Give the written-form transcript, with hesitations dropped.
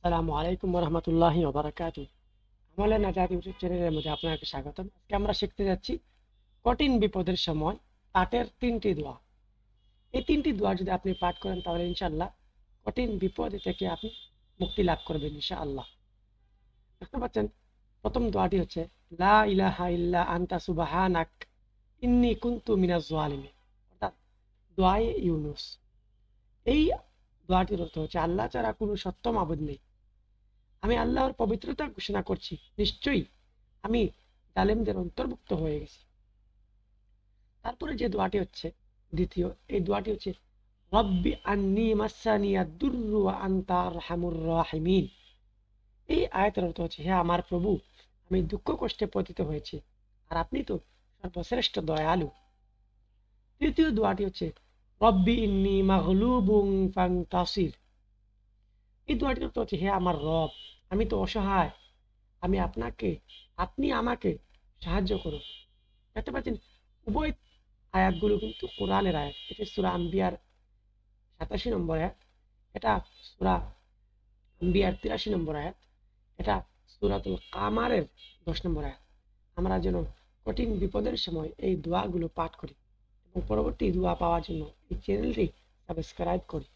আসসালামু আলাইকুম রহমতুল্লাহি ওবারাকাতু। আমলে নাজাত ইউটিউব চ্যানেলের মধ্যে আপনাকে স্বাগতম। আজকে আমরা শিখতে যাচ্ছি কঠিন বিপদের সময় পাঠের 3টি দোয়া। এই 3টি দোয়া যদি আপনি পাঠ করেন তাহলে ইনশাআল্লাহ কঠিন বিপদ থেকে আপনি মুক্তি লাভ করবেন ইনশাআল্লাহ। দেখতে পাচ্ছেন, প্রথম দোয়াটি হচ্ছে লা ইলাহা ইল্লা আনতা সুবহানাক ইন্নী কুনতু মিনাজ জালিমিন, অর্থাৎ দোয়ায়ে ইউনুস। এই দোয়াটির অর্থ হচ্ছে আল্লাহ ছাড়া কোনো সত্য মাবুদ নেই, আমি আল্লাহর পবিত্রতা ঘোষণা করছি, নিশ্চয়ই আমি জালেমদের অন্তর্ভুক্ত হয়ে গেছি। তারপরে যে দোয়াটি হচ্ছে দ্বিতীয়, এই দোয়াটি হচ্ছে রব্বি আন্নি মাসানিয়া দুররু ওয়া আনতা আরহামুর রাহিমিন। এই আয়াতের অর্থ হচ্ছে, হে আমার প্রভু, আমি দুঃখ কষ্টে পতিত হয়েছি, আর আপনি তো সর্বশ্রেষ্ঠ দয়ালু। তৃতীয় দোয়াটি হচ্ছে রব্বি ইন্নি মাগলুবুন ফান্তাসির। এই দোয়াটির অর্থ হচ্ছে, হে আমার রব, আমি তো অসহায়, আমি আপনি আমাকে সাহায্য করুন। দেখতে পাচ্ছেন, উভয় আয়াতগুলো কিন্তু কোরআনের আয়াত। এটা সূরা আম্বিয়ার 87 নম্বর আয়াত, এটা সূরা আম্বিয়ার 83 নম্বর আয়াত, এটা সূরাতুল কামারের 10 নম্বর আয়াত। আমরা যেন কঠিন বিপদের সময় এই দোয়াগুলো পাঠ করি এবং পরবর্তী দোয়া পাওয়ার জন্য এই চ্যানেলটি সাবস্ক্রাইব করি।